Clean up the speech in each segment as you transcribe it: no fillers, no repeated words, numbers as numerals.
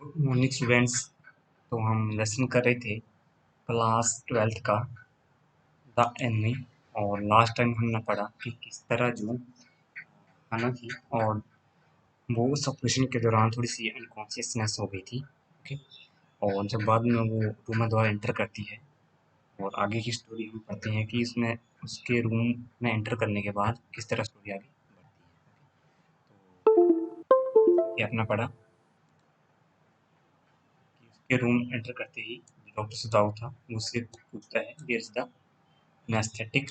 Good morning students. तो हम lesson कर रहे थे क्लास 12th का द एनिमी। और लास्ट टाइम हमने पढ़ा कि किस तरह जो हना थी और वो उस ऑपरेशन के दौरान थोड़ी सी अनकॉन्शियसनेस हो गई थी। ओके। और जब बाद में वो रूम में दोबारा एंटर करती है और आगे की स्टोरी हम पढ़ते हैं कि उसमें उसके रूम में एंटर करने के बाद किस तरह स्टोरी आगे बढ़ती है। ये अपना पढ़ा कि उसके रूम एंटर करते ही डॉक्टर सुदाव था वो उससे पूछता है where is the anesthetic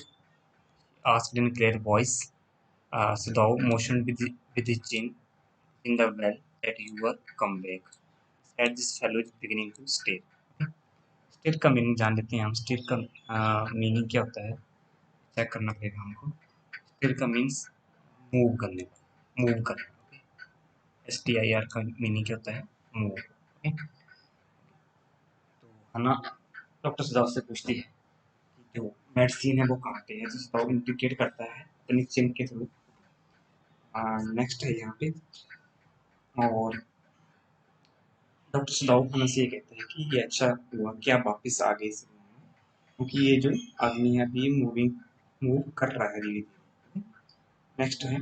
asked in clear voice. Sudhav motioned with his chin in the well that you were come back. Said this fellow is beginning to stare. Stare का meaning जान लेते हैं हम। स्टेयर का meaning क्या होता है, check करना पड़ेगा हमको। स्टेयर का मीन्स मूव करने, मूव करना। STIR का मीनिंग क्या होता है, मूव। तो है ना, डॉक्टर सुधाव से पूछती है कि जो मेडिसिन है वो कहाँ पे है, तो सुधाव इंडिकेट करता है अपनी चिन्ह के थ्रू। नेक्स्ट है यहाँ पे, और डॉक्टर सुदाव खाना से ये कहते हैं कि ये अच्छा हुआ कि आप वापस आ गए इस रूम में, क्योंकि ये जो आदमी है अभी मूव कर रहा है धीरे धीरे। नेक्स्ट है,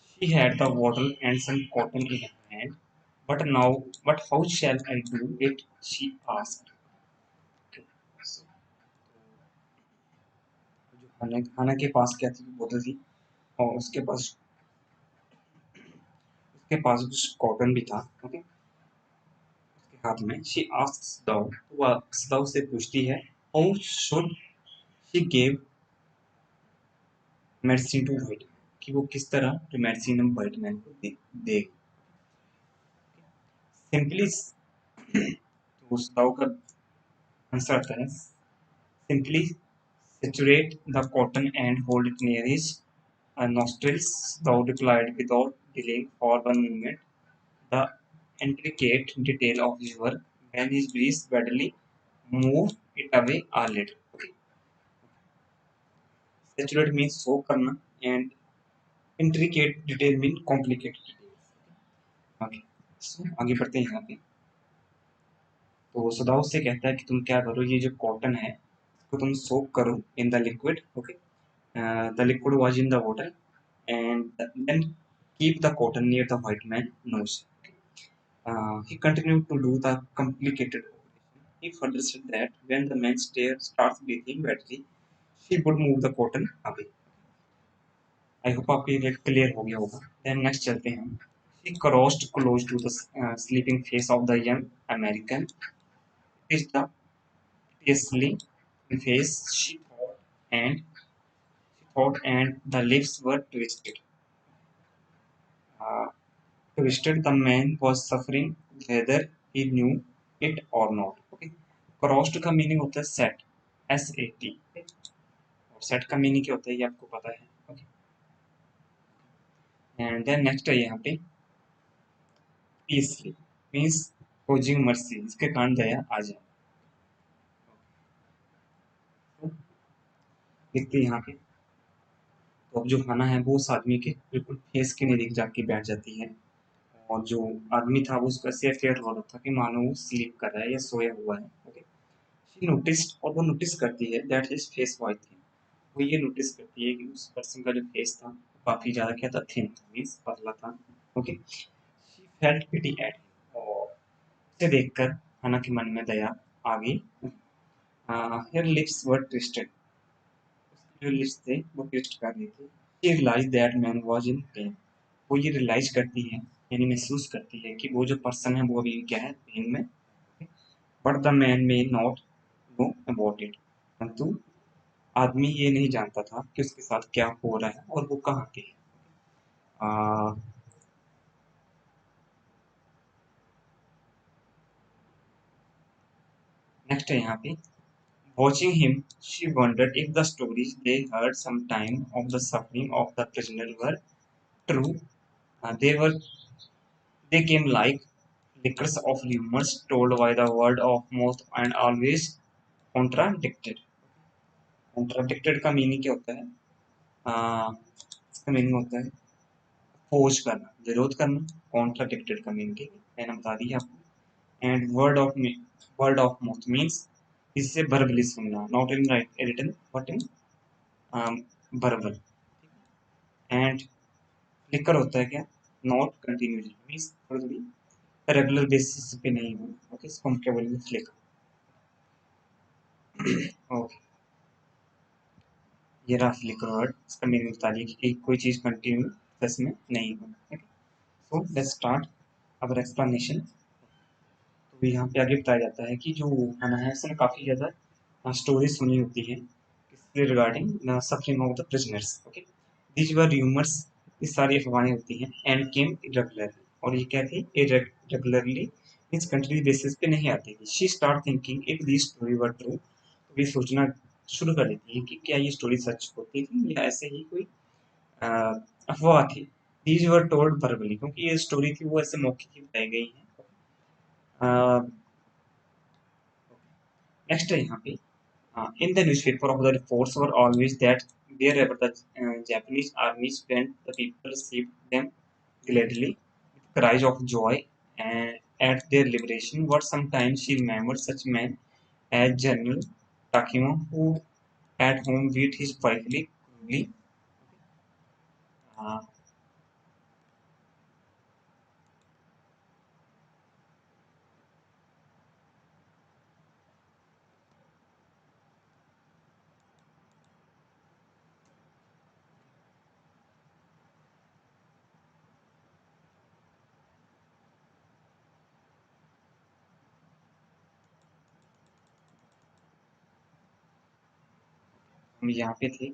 she had the bottle and some cotton in her hand, but how shall I do it, she asked. जो खाना के पास क्या थी, बोतल थी, और उसके पास कुछ कॉटन भी था। ओके, उसके हाथ में। शी आस्क्स दाउ, वह दाउ से पूछती है how should she gave medicine to white man, कि वो किस तरह जो मेडिसिन हम व्हाइट मैन को दे। सिंपली तो उस दाव का आंसर आता है, simply saturate the cotton and hold it near his nostrils. Thou replied without delaying for one moment. The intricate detail of his work, when his breeze readily moved it away a little. Okay. Saturate means soak करना and intricate detail mean complicated details. Okay. So आगे बढ़ते हैं यहाँ पे। तो सदाव से कहता है कि तुम क्या करो, ये जो कॉटन है इसको तुम सोक करो in the liquid. Okay, the liquid was in the water and then keep the cotton near the white man nose. He continued to do the complicated operation. He further said that when the man starts breathing badly, she would move the cotton away. I hope आपको ये clear हो गया होगा। Then next चलते हैं। She crossed close to the sleeping face of the young American. It is the piteously face and the lips were twisted. Uh, Twisted, the man was suffering whether he knew it or not. Okay. Crossed का meaning होता है set, SAT। और set का meaning क्या होता है ये आपको पता है। ओके, एंड देन नेक्स्ट है यहाँ पे पीसली मीन्स खोजिंग मर्सी, इसके कारण दया आ जाए। तो देखते हैं यहाँ पे, तो अब जो खाना है वो उस आदमी के बिल्कुल फेस के नजदीक जाके बैठ जाती है। और जो आदमी था वो उसको ऐसे फेयर हो रहा था कि मानो वो स्लीप कर रहा है या सोया हुआ है। ओके, शी नोटिस, और वो नोटिस करती है दैट हिज फेस वाइट थी। वो ये नोटिस करती है कि उस पर्सन का जो फेस था काफी ज्यादा क्या था, थिन था, मीन्स पतला था। Okay, she felt pity at, और उसे देखकर हना के मन में दया आ गई। हर लिप्स वर ट्विस्टेड, जो लिप्स थे वो ट्विस्ट कर रही थी। She realize that man was in pain, वो ये रियलाइज करती है यानी महसूस करती है कि वो जो पर्सन है वो अभी क्या है, पेन में। But the man may not know about it, परंतु आदमी ये नहीं जानता था कि उसके साथ क्या हो रहा है और वो कहाँ पे है। नेक्स्ट है यहाँ पे, watching him she wondered if the stories they heard sometime of the suffering of the prisoner were true. They came like lickers of rumors told by the word of mouth and always contradicted. Contradicted का meaning क्या होता है, इसका meaning होता है खोज करना, विरोध करना, कॉन्ट्राडिक्टेड कम्युनिटी मैंने बता दिया आपको। And word of mouth means इससे वर्बली सुनना, not in written but in verbal. And flicker होता है क्या, नॉट कंटिन्यूसली मीन्स थोड़ी रेगुलर बेसिस पे नहीं हो, ओके, इसको हम क्या बोलेंगे, फ्लिकर। ओके, ये रहा फ्लिकर वर्ड, इसका मीनिंग बता दिया कि कोई चीज कंटिन्यू में नहीं हो। So let's start our explanation. तो यहाँ पे आगे बताया जाता है कि जो खाना है उसने काफ़ी ज़्यादा स्टोरी सुनी होती है किससे, regarding suffering of the prisoners, okay. These were rumours, ये सारी अफवाहें होती हैं। एंड केम इरेगुलरली, और ये क्या थी, इरेगुलरली मीन्स कंटिन्यू बेसिस पे नहीं आती थी। She start thinking if this story were true, तो ये सोचना शुरू कर देती है कि क्या ये स्टोरी सच होती थी या ऐसे ही कोई अफवाह थी। दीज वर टोल्ड वर्बली, क्योंकि ये स्टोरी थी वो ऐसे मौके की बताई गई है। नेक्स्ट है यहाँ पे, in the newspaper of the reports were always that wherever the Japanese army went, the people received them gladly with cries of joy at their liberation. But sometimes she remembered such men as General Takimo, who at home beat his wife cruelly. Uh, हम यहाँ पे थे,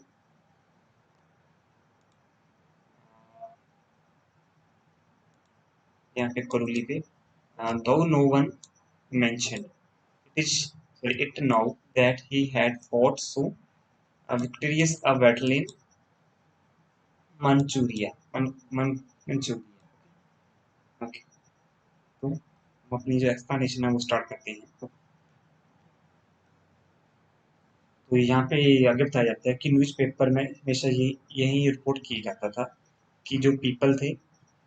यहाँ पे करुली पे, though no one mentioned it is it now that he had fought so victorious a battle in Manchuria, Manchuria, okay. तो हम अपनी जो एक्सप्लेनेशन है वो स्टार्ट करते हैं। तो यहाँ पे आगे बताया जाता है कि न्यूज़पेपर में हमेशा ये यही रिपोर्ट किया जाता था कि जो पीपल थे,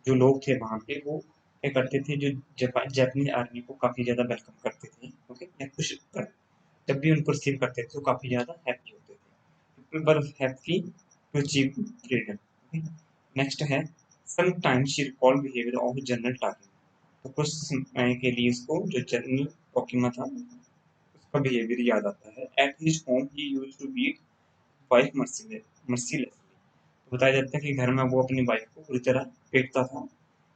जो लोग थे वहाँ पे, वो क्या करते थे, जो जापानीज आर्मी को काफ़ी ज़्यादा वेलकम करते थे, ओके, या खुश कर, जब भी उनको रिसीव करते थे तो काफ़ी ज़्यादा हैप्पी होते थे, people were happy to achieve freedom. Next है, sometimes she recall behaviour of general talking, तो कुछ समय के लिए उसको जो जनरल टोकीमा था उसका बिहेवियर याद आता है। At his home he used to beat wife mercilessly, तो बताया जाता है कि घर में वो अपनी वाइफ को पूरी तरह पीटता था।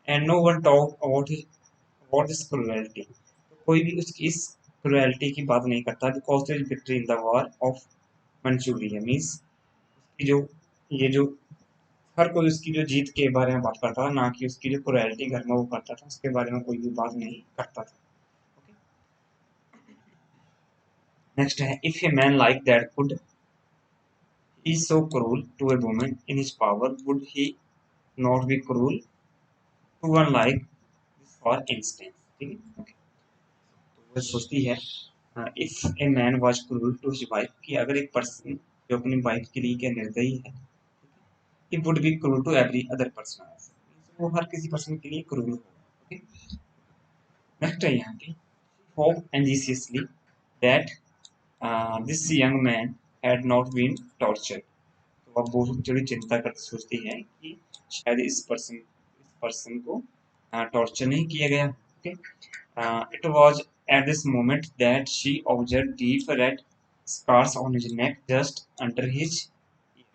And no one talk about this cruelty, तो कोई भी उसकी इस क्रुएल्टी की बात नहीं करता, because there is victory in the war of Manchuria means उसकी जो, ये जो हर कोई उसकी जो जीत के बारे में बात करता था, ना कि उसकी जो क्रुएल्टी घर में वो करता था उसके बारे में कोई भी बात नहीं करता था। नेक्स्ट है, if a man like that could he so cruel to a woman in his power, would he not be cruel to one like this, for instance? ठीक है, okay. तो वो सोचती है, if a man was cruel to his wife, कि अगर एक person जो अपनी वाइफ के लिए क्या निर्दयी है, he would be cruel to every other person, वो हर किसी पर्सन के लिए क्रूल होगा, ओके। नेक्स्ट है यहाँ पे, hope anxiously that this young man had not been tortured, तो अब वो थोड़ी चिंता करती सोचती है कि शायद इस पर्सन को टॉर्चर नहीं किया गया, okay. It was at this moment that she observe deep red scars on his neck just under his ear.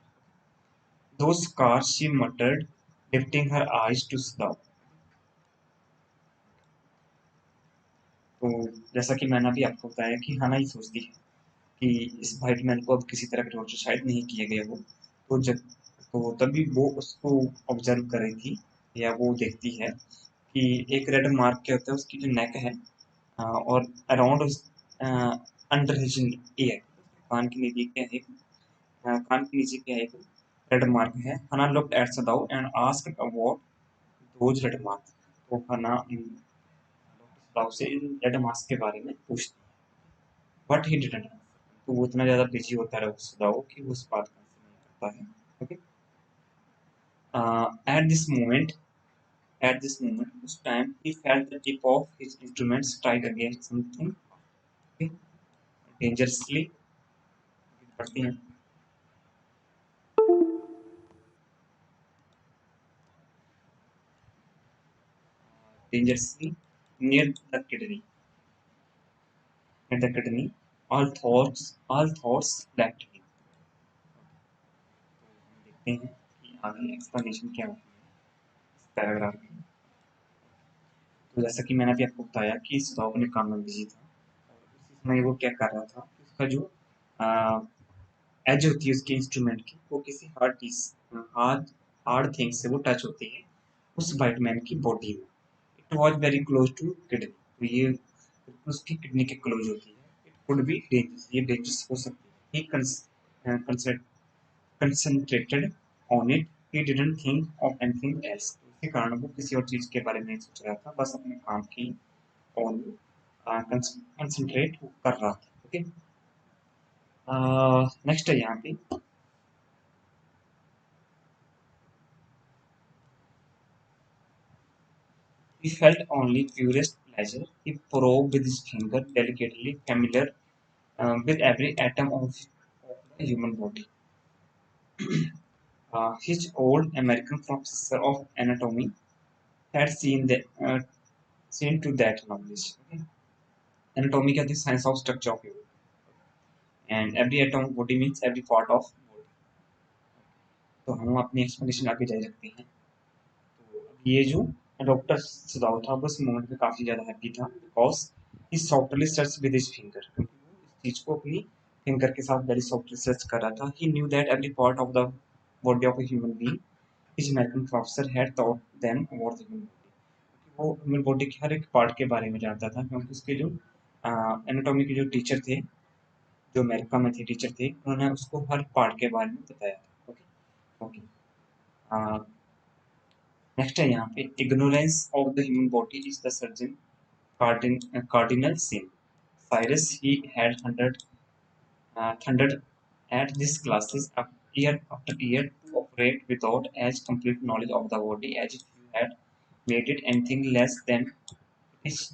Those scars, she muttered, lifting her eyes to Sadao. तो जैसा कि मैंने अभी आपको बताया कि हाना ही सोचती है कि इस वाइट मैन को अब किसी तरह का टॉर्चर शायद नहीं किया गया हो, तो जब, तो तभी वो उसको ऑब्जर्व कर रही थी या वो देखती है कि एक रेड मार्क क्या होता है, उसकी जो नेक है, और अराउंड अंडर हिज ईयर, कान के नीचे क्या है, कान के नीचे क्या है, एक रेड मार्क है। हना looked at सदाउ and asked about those red marks, तो हना सदाउ से इन रेड मार्क्स के बारे में पूछती है, बट ही डिडंट, तो वो इतना ज़्यादा बिजी होता है सदाउ कि वो उस बात का आंसर नहीं करता है, ओके। At this moment, उस time he felt the tip of his instrument strike against something, okay, dangerously, पढ़ते हैं, dangerously near the kidney, near the kidney. All thoughts left him. देखते हैं कि आगे explanation क्या होती है इस पैराग्राफ में। तो जैसा कि मैंने अभी आपको बताया कि सुदाव अपने काम में बिजी था और उसी समय वो क्या कर रहा था, उसका जो एज होती है उसके इंस्ट्रूमेंट की, वो किसी हार्ड हार्ड थिंग से वो टच होती है उस वाइट मैन की बॉडी में। It was very close to kidney, तो ये उसकी किडनी के क्लोज होती है। इट कुड बी डेंजरस, ये डेंजरस हो सकती है। He concentrated on it, he didn't think of anything else, इसके कारण वो किसी और चीज के बारे में नहीं सोच रहा था, बस अपने काम की और कंसंट्रेट कर रहा था। ओके, नेक्स्ट है यहाँ पे, he felt only purest pleasure. He probed with his finger, delicately familiar with every atom of the human body. His old American professor of anatomy had seen to that knowledge. Okay? Anatomy क्या थी? Science of structure of human, and every atom of body means every part of body. तो हम अपनी explanation आगे जारी रखते हैं। तो अब ये जो डॉक्टर सुदाव था वो इस मोमेंट में काफी ज्यादा हैप्पी था, because he softly search with his finger, क्योंकि वो इस चीज को अपनी फिंगर के साथ वेरी सॉफ्टली सर्च कर रहा था। He knew that every part of the body of a human being his American professor had thought them about the human body. वो ह्यूमन बॉडी के हर एक पार्ट के बारे में जानता था, क्योंकि उसके जो एनाटॉमी के जो टीचर थे, जो अमेरिका में थे टीचर थे, उन्होंने उसको हर पार्ट के बारे में बताया था। ओके ओके, नेक्स्ट है यहाँ पे, ignorance of the human body is the surgeon cardinal sin. Cyrus he had thundered at these classes year after year to operate without as complete knowledge of the body as if you had made it anything less than pitch,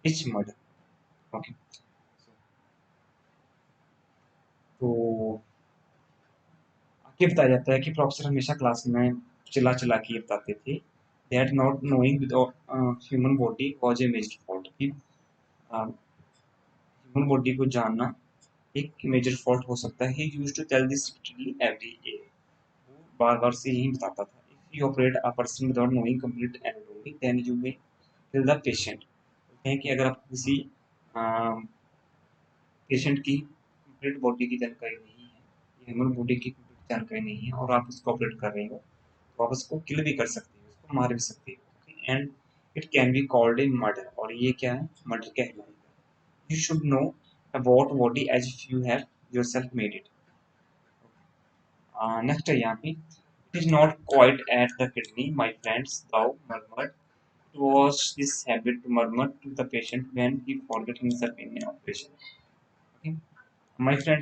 pitch mud. Okay. तो आगे बताया जाता है कि professor हमेशा class में चिल्ला चिल्ला के ये बताते थे that not knowing without human body was a major fault, कि ह्यूमन बॉडी को जानना एक मेजर फॉल्ट हो सकता है। He used to tell this repeatedly every day, वो बार बार से यही बताता था। If you operate a person without knowing complete anatomy then you may kill the patient. कहते हैं कि अगर आप किसी पेशेंट की कंप्लीट बॉडी की जानकारी नहीं है, ह्यूमन बॉडी की कंप्लीट जानकारी नहीं है और आप उसको ऑपरेट कर रहे हो, तो आप उसको किल भी कर सकते हो, उसको मार भी सकते हो। And it can be called a murder, और ये क्या है? मर्डर कहलाएगा। You should know about body as if you have yourself made it. Next है यहाँ पे, it is not quite at the kidney, my friends, thou murmured. It was his habit to murmur to the patient when he forgot himself in an operation. Okay? My friend,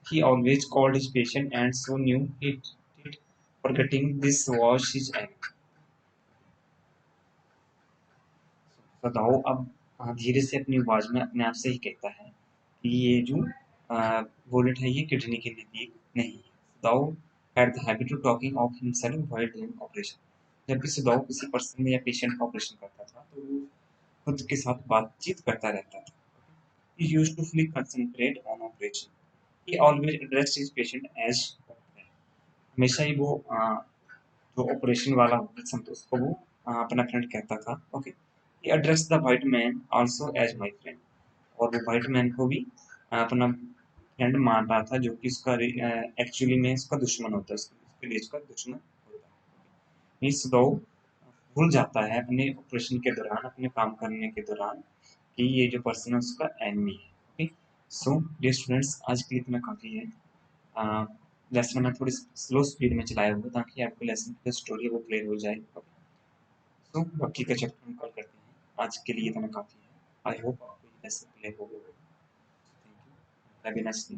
he always called his patient and so knew it. Forgetting this was his act. बताओ अब धीरे से अपनी आवाज में अपने आप से ही कहता है कि ये जो बुलेट है ये किडनी के लिए ठीक नहीं है। सदाउ had the habit of talking of himself while doing operation. जब भी सदाउ किसी पर्सन या पेशेंट का ऑपरेशन करता था तो वो खुद के साथ बातचीत करता रहता था। He used to fully concentrate on operation. He always addressed his patient as doctor. हमेशा ही वो जो ऑपरेशन वाला होता था उसको वो अपना फ्रेंड कहता था। Okay, he addressed the white man also as my friend, और वो व्हाइट मैन को भी अपना फ्रेंड मान रहा था, जो कि उसका एक्चुअली में उसका दुश्मन होता है, उसके लिए उसका दुश्मन होता है। मीन्स दो भूल जाता है अपने ऑपरेशन के दौरान, अपने काम करने के दौरान, कि ये जो पर्सन है उसका एनिमी है। ओके, सो डियर स्टूडेंट्स, आज के लिए इतना काफ़ी है। लेसन मैं थोड़ी स्लो स्पीड में चलाया हुआ ताकि आपको लेसन की स्टोरी है वो क्लियर हो जाए। सो बाकी का चैप्टर हम कल करते हैं, आज के लिए इतना काफ़ी है। आई होप आपको ये लेसन क्लियर हो गया होगा। Thank you, have a nice day.